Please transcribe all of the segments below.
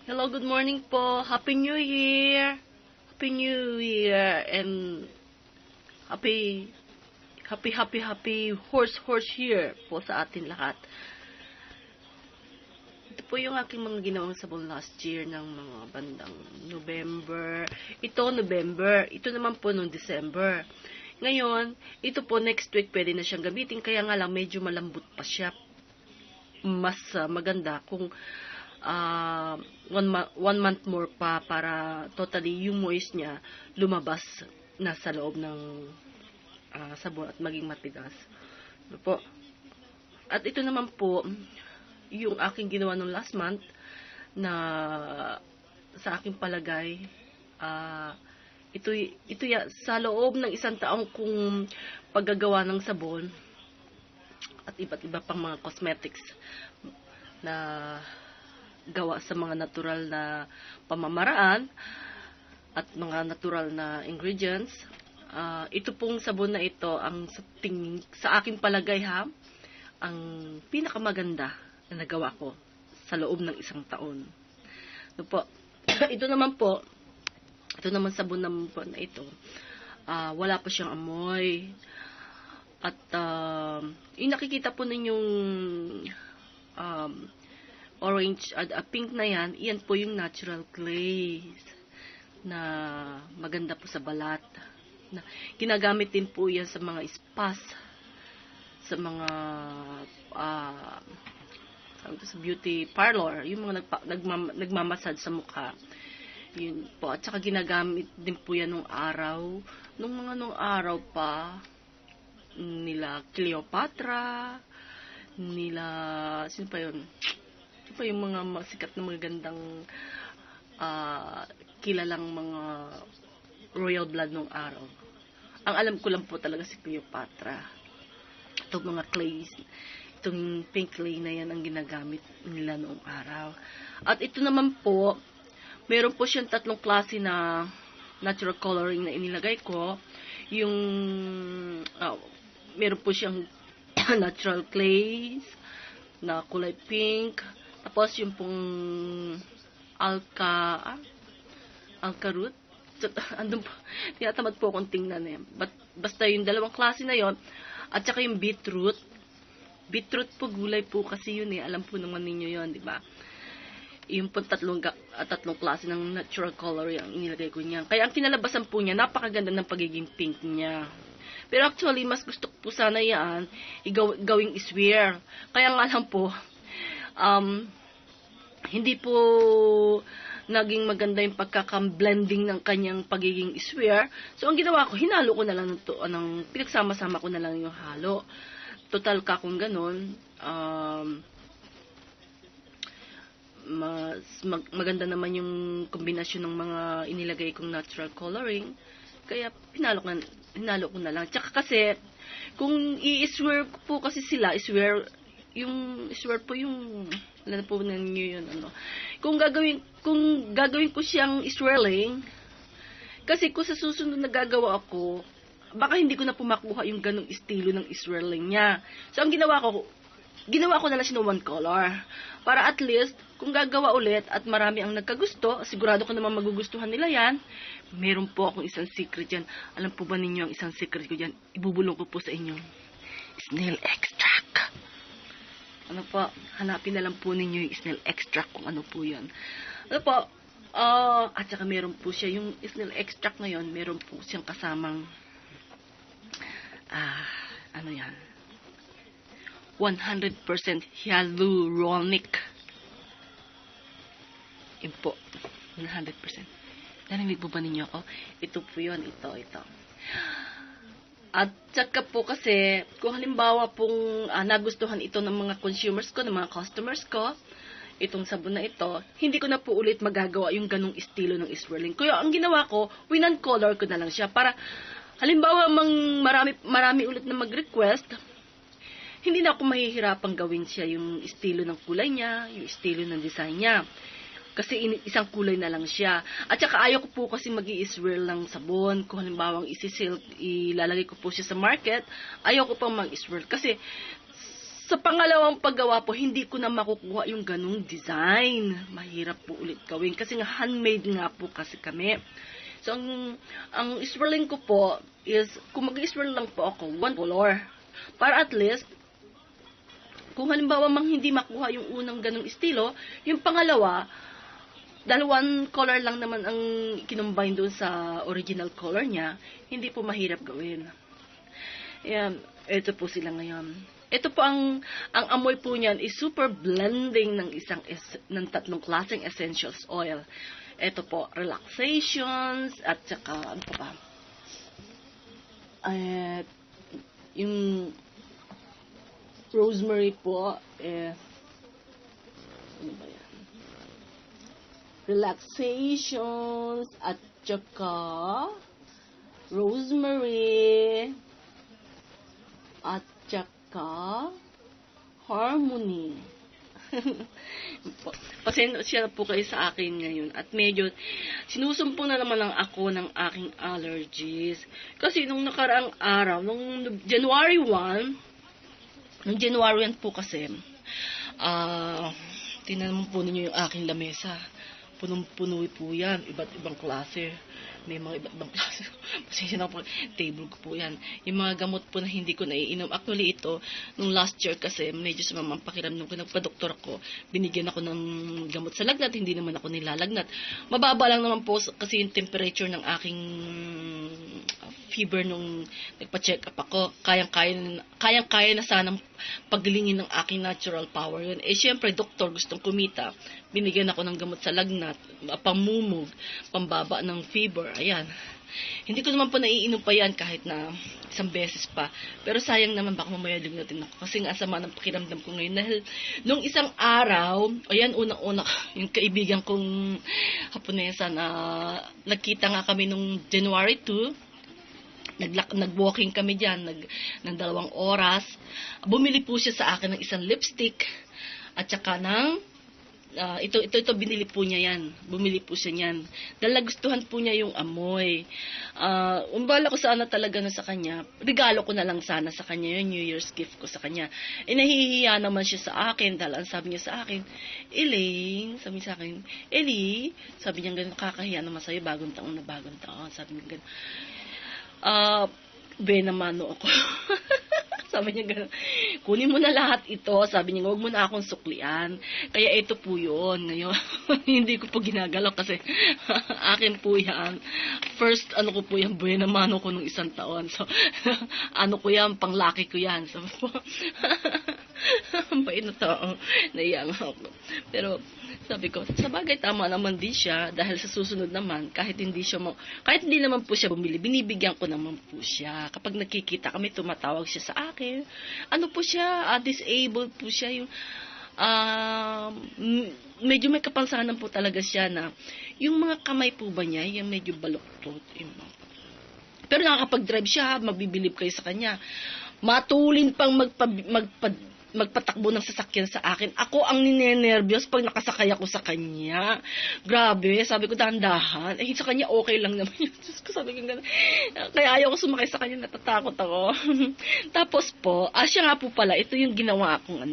Hello, good morning po. Happy New Year. Happy New Year and happy happy horse year po sa atin lahat. Ito po yung aking mga ginawang sabon last year ng mga bandang November. Ito November. Ito naman po noong December. Ngayon, ito po next week pwede na siyang gamitin. Kaya nga lang medyo malambot pa siya. Mas maganda kung 1 month more pa para totally yung moist niya lumabas na sa loob ng sabon at maging matigas. Ano po? At ito naman po, yung aking ginawa nung last month na sa aking palagay, ito sa loob ng 1 taong kung paggagawa ng sabon at iba't iba pang mga cosmetics na gawa sa mga natural na pamamaraan at mga natural na ingredients. Ito pong sabon na ito ang sa aking palagay ang pinakamaganda na nagawa ko sa loob ng 1 taon. Ano po? Ito naman sabon naman po na ito. Wala pa siyang amoy. At yung nakikita po ninyong orange at pink na yan po yung natural glaze na maganda po sa balat. Na ginagamit din po yan sa mga spas, sa mga sa beauty parlor, yung mga nagmamassage sa mukha. Yun po. At saka ginagamit din po yan nung araw pa nila Cleopatra, nila sino pa yun? Pa yung mga masikat na magagandang kilalang mga royal blood nung araw. Ang alam ko lang po talaga si Cleopatra. Itong mga clays, itong pink clay na yan ang ginagamit nila noong araw. At ito naman po, meron po siyang 3 klase na natural coloring na inilagay ko. Yung meron po siyang natural clays na kulay pink. Tapos yung pong alka root. Andun po, tinatamad po akong tingnan eh. Basta yung 2 klase na yon at saka yung beetroot. Beetroot po, gulay po kasi yun eh. Alam po naman ninyo yon, di ba? Yung po 3 klase ng natural color yung inilagay ko niya. Kaya ang kinalabasan po niya, napakaganda ng pagiging pink niya. Pero actually, mas gusto ko po sana yan gawing iswear. Kaya nga lang po, hindi po naging maganda yung pagkaka-blending ng kanyang pagiging iswear. So, ang ginawa ko, hinalo ko na lang pinagsama-sama ko na lang yung halo. Total ka kung ganun, maganda naman yung kombinasyon ng mga inilagay kong natural coloring. Kaya, hinalo ko na lang. Tsaka kasi, kung i-swear po kasi sila, swear po yung alam po ninyo yun, Kung gagawin ko siyang swirling, kasi kung sa susunod na gagawa ako, baka hindi ko na pumakuha yung ganong estilo ng swirling niya. So, ang ginawa ko na lang siya ng 1 color. Para at least, kung gagawa ulit at marami ang nagkagusto, sigurado ko naman magugustuhan nila yan. Meron po akong isang secret yan. Alam po ba ninyo ang isang secret ko yan? Ibubulong ko po sa inyo. Snail extract. Ano po, hanapin na lang po ninyo yung snail extract kung ano po yun. Ano po, at saka meron po siya, yung snail extract na yun, meron po siyang kasamang, 100% hyaluronic. Yun po, 100%. Narinig po ba ninyo ako? Ito po yun, ito. At saka po kasi, kung halimbawa pong nagustuhan ito ng mga consumers ko, ng mga customers ko, itong sabon na ito, hindi ko na po ulit magagawa yung ganong estilo ng swirling. Kaya ang ginawa ko, winan color ko na lang siya para halimbawa marami ulit na mag-request, hindi na ako mahihirapang gawin siya yung estilo ng kulay niya, yung estilo ng design niya. Kasi isang kulay na lang siya. At saka ayaw ko po kasi mag-i-swirl ng sabon. Kung halimbawa ilalagay ko po siya sa market, ayaw ko pang mag-swirl. Kasi Sa pangalawang paggawa po, hindi ko na makukuha yung ganung design. Mahirap po ulit gawin kasi nga handmade nga po kasi kami. So, ang swirling ko po is, kung mag-swirl lang po ako, one color. Para at least, kung halimbawa mang hindi makuha yung unang ganung estilo, yung pangalawa, dahil one color lang naman ang kinumbine doon sa original color niya, hindi po mahirap gawin. Ayan, ito po sila ngayon. Ito po ang amoy po niyan is super blending ng tatlong klaseng essentials oil. Ito po, relaxations, at saka, ano pa ba? Yung rosemary po, ano ba yan? Relaxations, at saka rosemary, at saka harmony. Pasensya po kayo sa akin ngayon. At medyo sinusumpong na naman lang ako ng aking allergies. Kasi nung nakaraang araw, nung January 1 po kasi, tingnan po ninyo yung aking lamesa. Punong-puno po yan. Iba't ibang klase. May mga iba't ibang klase. Pasensya na po. Table ko po yan. Yung mga gamot po na hindi ko naiinom. Actually, ito, nung last year kasi, medyo sa mamang pakiramdam ko, nagpa-doktor ako, binigyan ako ng gamot sa lagnat. Hindi naman ako nilalagnat. Mababa lang naman po kasi yung temperature ng aking fever nung nagpa-check up ako. Kayang-kaya na sanang paglingin ng aking natural power yun. Syempre, doktor, gustong kumita. Binigyan ako ng gamot sa lagnat, pamumog, pambaba ng fever, ayan. Hindi ko naman po naiinom pa yan kahit na isang beses pa. Pero sayang naman baka mamaya lignatin ako. Kasi nga sama ng pakiramdam ko ngayon. Dahil nung isang araw, ayan, unang-una, yung kaibigan kong Haponesa na nagkita nga kami nung January 2, nag-walking kami dyan, ng 2 oras. Bumili po siya sa akin ng isang lipstick at saka ng ito binili po niya yan. Bumili po siya niyan. Dahil nagustuhan po niya yung amoy. Umbala ko sana talaga na sa kanya. Regalo ko na lang sana sa kanya. Yung New Year's gift ko sa kanya. Nahihiya naman siya sa akin. Dahil ang sabi niya sa akin, Elaine, sabi niya sa akin, Eli, sabi niya gano'n, kakahiya naman sa'yo, bagong taon. Sabi niya gano'n. Benamano ako. Sabi niya gano'n, kunin mo na lahat ito. Sabi niya, huwag mo na akong suklian. Kaya ito po yun. Ngayon, hindi ko po ginagalaw kasi akin po yan. First, ko po yan, benamano ko nung 1 taon. So, ko yan, panglaki ko yan. Sabi po, ang bait na tao. Naiya ako. Pero, sabi ko, sa bagay, tama naman din siya. Dahil sa susunod naman, kahit hindi naman po siya bumili, binibigyan ko naman po siya. Kapag nakikita kami, tumatawag siya sa akin. Ano po siya, disabled po siya. Yung, medyo may kapansanan po talaga siya na, yung mga kamay po ba niya, yung medyo baluktot. Pero nakakapag-drive siya, mabibilib kayo sa kanya. Matulin pang magpatakbo ng sasakyan sa akin. Ako ang ninenervyos pag nakasakay ako sa kanya. Grabe, sabi ko dahan-dahan. Sa kanya okay lang naman yun. Diyos ko, sabi ko gano'n. Kaya ayaw ko sumakay sa kanya, natatakot ako. Tapos po, siya nga po pala, ito yung ginawa kong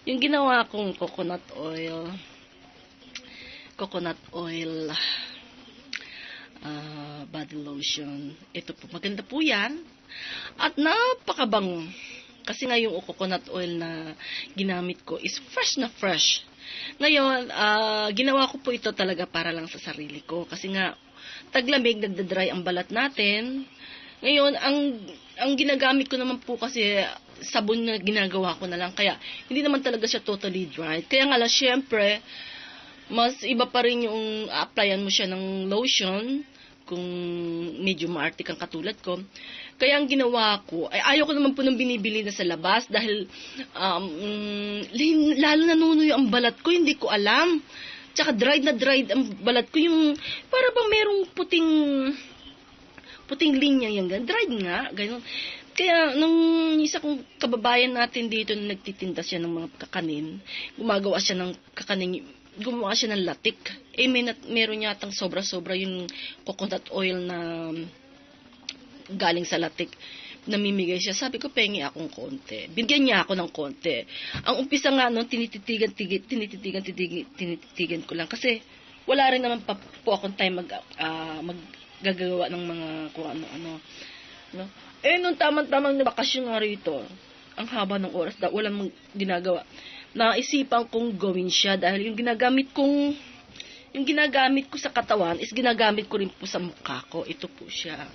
yung ginawa kong coconut oil, body lotion. Ito po, maganda po yan. At napakabango. Kasi nga yung coconut oil na ginamit ko is fresh na fresh. Ngayon, ginawa ko po ito talaga para lang sa sarili ko. Kasi nga, taglamig, nagdadry ang balat natin. Ngayon, ang ginagamit ko naman po kasi sabon na ginagawa ko na lang. Kaya, hindi naman talaga siya totally dry. Kaya nga lang, syempre, mas iba pa rin yung applyan mo siya ng lotion kung medyo maarte kang katulad ko. Kaya ang ginawa ko, ayaw ko naman po nang binibili na sa labas dahil lalo nanunuyo ang balat ko, hindi ko alam. Tsaka dried ang balat ko, yung para bang merong puting linya yan, dried nga, gano'n. Kaya nung isa kong kababayan natin dito na nagtitinda siya ng mga kakanin, gumawa siya ng latik. Meron yatang sobra-sobra yung coconut oil na galing sa latik. namimigay siya. Sabi ko, pengi akong konti. Bigyan niya ako ng konti. Ang umpisa nga nun, tinititigan ko lang. Kasi, wala rin naman pa po akong time maggagawa ng mga kung ano-ano. No? Nung tamang bakasyon nga rito, ang haba ng oras, walang ginagawa. Naisipan kong gawin siya dahil yung ginagamit ko sa katawan is ginagamit ko rin po sa mukha ko. Ito po siya.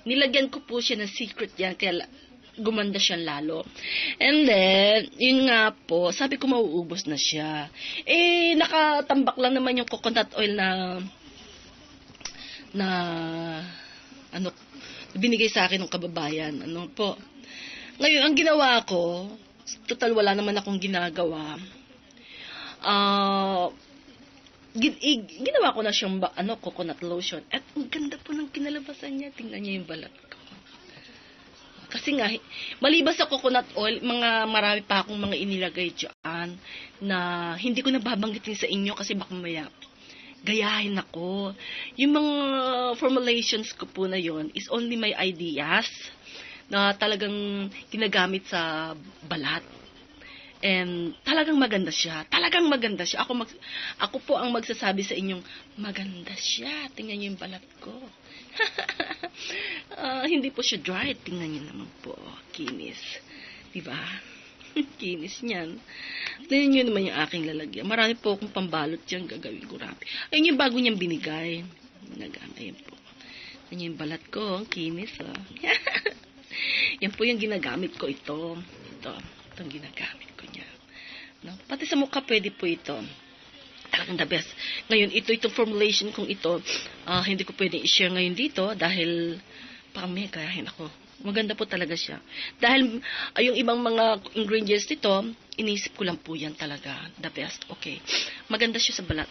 Nilagyan ko po siya ng secret yan, kaya gumanda siya lalo. And then, yun nga po, sabi ko mauubos na siya. Nakatambak lang naman yung coconut oil na binigay sa akin ng kababayan. Ngayon, ang ginawa ko, total wala naman akong ginagawa. Ginawa ko na siyang coconut lotion. At ang ganda po ng kinalabasan niya. Tingnan niyo yung balat ko. Kasi nga, maliban sa coconut oil, marami pa akong mga inilagay dyan na hindi ko nababanggitin sa inyo kasi baka mamaya gayahin ako. Yung mga formulations ko po na yon is only my ideas na talagang ginagamit sa balat. And talagang maganda siya. Ako po ang magsasabi sa inyong maganda siya. Tingnan niyo yung balat ko. Hindi po siya dry. Tingnan niyo naman po. Kinis. Diba? Kinis niyan. Tingnan niyo naman yung aking lalagyan. Marami po akong pambalot dyan. Gagawin ko rapi. Ayun yung bago niyang binigay. Ayun po. Tingnan yung balat ko. Ang kinis. Yan po yung ginagamit ko ito. Itong ginagamit ko niya. No? Pati sa mukha pwede po ito. Talagang the best. Ngayon, itong formulation kong ito, hindi ko pwedeng i-share ngayon dito dahil baka may gayahin ako. Maganda po talaga siya. Dahil yung ibang mga ingredients nito, inisip ko lang po yan talaga. The best. Okay. Maganda siya sa balat.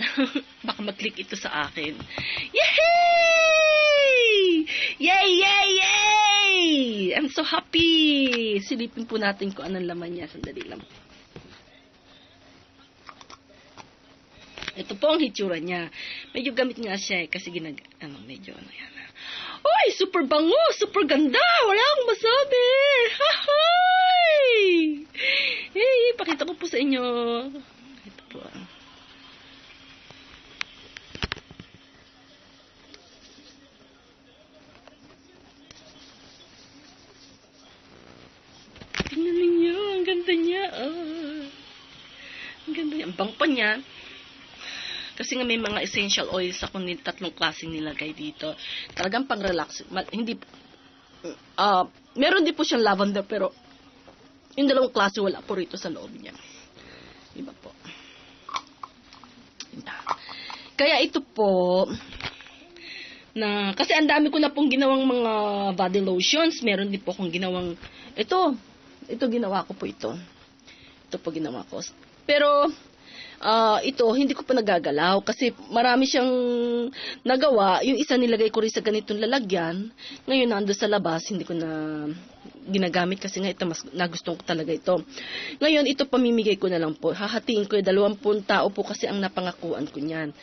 Baka mag-click ito sa akin. Yay! Yay! Yay! Yay! I'm so happy! Silipin po natin kung anong laman niya. Sandali lang. Ito po ang hitsura niya. Medyo gamit nga siya kasi medyo yan. Uy! Super bango! Super ganda! Wala akong masabi! Hahay! Hey! Pakita ko po sa inyo. Ito po. Tingnan ninyo. Ang ganda niya. Ang ganda niya. Ang bang pa niya. Kasi nga may mga essential oils ako tatlong klaseng nilagay dito. Talagang pang-relax. Meron din po siyang lavender pero yung dalawang klase wala po rito sa loob niya. Diba po? Kaya ito po, kasi ang dami ko na pong ginawang mga body lotions. Meron din po akong ginawang, ito ginawa ko po ito. Ito po ginawa ko. Pero, ito, hindi ko pa nagagalaw kasi marami siyang nagawa. Yung isa nilagay ko rin sa ganitong lalagyan. Ngayon, nando sa labas, hindi ko na ginagamit kasi nga ito, mas nagustuhan ko talaga ito. Ngayon, ito pamimigay ko na lang po. Hahatiin ko yung 20 tao po kasi ang napangakuan ko niyan.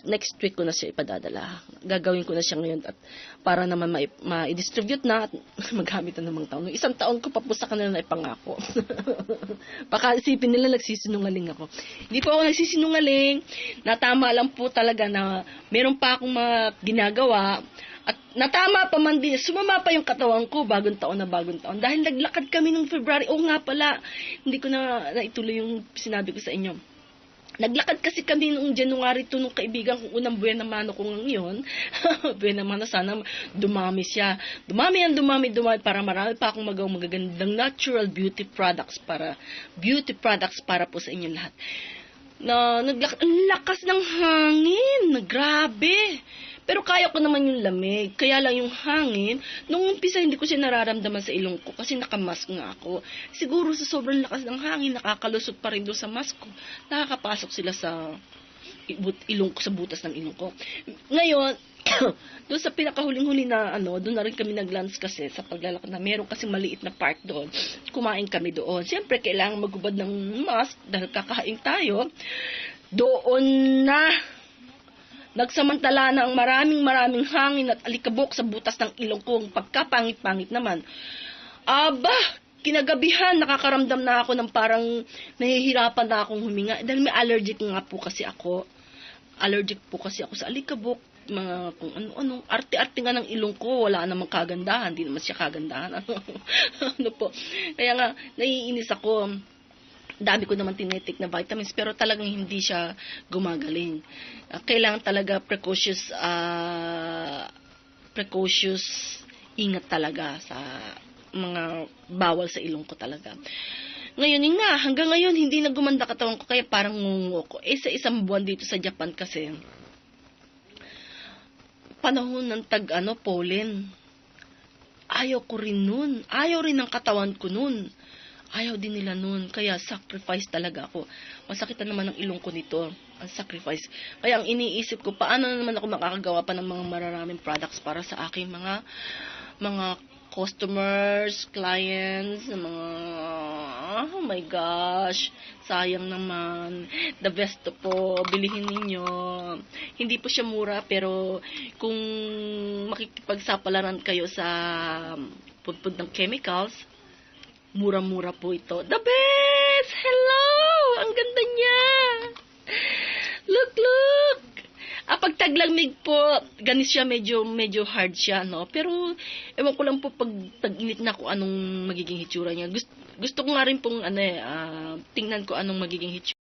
Next week ko na siya ipadadala. Gagawin ko na siya ngayon at para naman ma-distribute na at magamit na ng mga tao. Isang taon ko pa po sa kanila na ipangako. Baka isipin nila nagsisinungaling ako. Hindi po ako nagsisinungaling. Natama lang po talaga na meron pa akong mga ginagawa. At natama pa man din, sumama pa yung katawan ko bagong taon. Dahil naglakad kami nung February. Oo nga pala, hindi ko na naituloy yung sinabi ko sa inyo. Naglakad kasi kami nung January 2 nung kaibigan kong unang buwan naman ko ngayon. Buwan naman sana dumami siya. Dumami para marami pa akong magagandang natural beauty products para po sa inyo lahat. Ang lakas ng hangin. Grabe. Pero kaya ko naman yung lamig. Kaya lang yung hangin, nung umpisa hindi ko siya nararamdaman sa ilong ko kasi nakamask nga ako. Siguro sa sobrang lakas ng hangin, nakakalusot pa rin doon sa mask ko. Nakakapasok sila sa ilong ko, sa butas ng ilong ko. Ngayon, doon sa pinakahuling-huli na doon na rin kami nag-lunch kasi sa paglalakad na meron kasi maliit na park doon. Kumain kami doon. Siyempre, kailangan magubad ng mask dahil kakain tayo. Doon na Nagsamantala na ang maraming hangin at alikabok sa butas ng ilong ko, ang pagkapangit-pangit naman. Aba, kinagabihan, nakakaramdam na ako ng parang nahihirapan na akong huminga. Dahil may allergic nga po kasi ako. Allergic po kasi ako sa alikabok, mga kung ano-ano. Arte-arte nga ng ilong ko, wala namang kagandahan. Hindi naman siya kagandahan. Ano po. Kaya nga, naiinis ako. Dami ko naman tinetik na vitamins, pero talagang hindi siya gumagaling. Kailangan talaga precocious ingat talaga sa mga bawal sa ilong ko talaga. Ngayon, yun nga, hanggang ngayon, hindi na gumanda katawan ko, kaya parang ngungo ko. Sa isang buwan dito sa Japan kasi, panahon ng pollen. Ayaw ko rin nun. Ayaw rin ng katawan ko nun. Ayaw din nila nun. Kaya sacrifice talaga ako. Masakit na naman ang ilong ko nito. Ang sacrifice. Kaya ang iniisip ko, paano naman ako makakagawa pa ng mga mararaming products para sa aking mga customers, clients, mga, oh my gosh, sayang naman. The best po, bilihin ninyo. Hindi po siya mura, pero kung makikipagsapalaran kayo sa pudpud ng chemicals, mura-mura po ito. The best! Hello! Ang ganda niya! Look! Pag taglamig po, ganis siya, medyo hard siya, no? Pero, ewan ko lang po pag tag-init na kung anong magiging hitsura niya. Gusto ko nga rin pong, tingnan ko anong magiging hitsura.